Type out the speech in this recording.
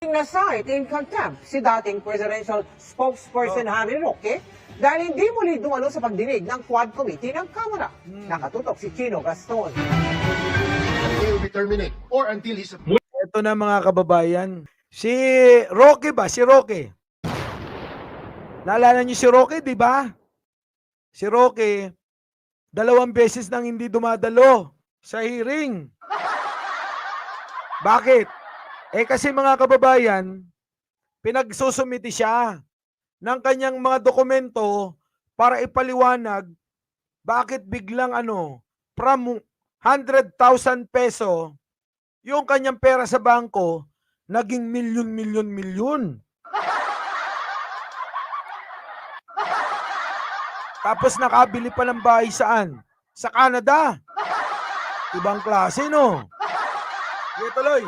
Na-cite in contempt si dating presidential spokesperson Harry Roque dahil hindi muli dumalo sa pagdinig ng Quad Committee ng Kamara. Nakatutok si Chino Gaston. He will be terminated or until his... Ito na mga kababayan. Si Roque ba? Si Roque. Naalala niyo si Roque, di ba? Si Roque, 2 beses nang hindi dumadalo sa hearing. Bakit? Kasi mga kababayan, pinagsusumiti siya ng kanyang mga dokumento para ipaliwanag bakit biglang from 100,000 peso yung kanyang pera sa bangko naging milyon. Tapos nakabili pa ng bahay saan? Sa Canada. Ibang klase, no? Sige, tuloy.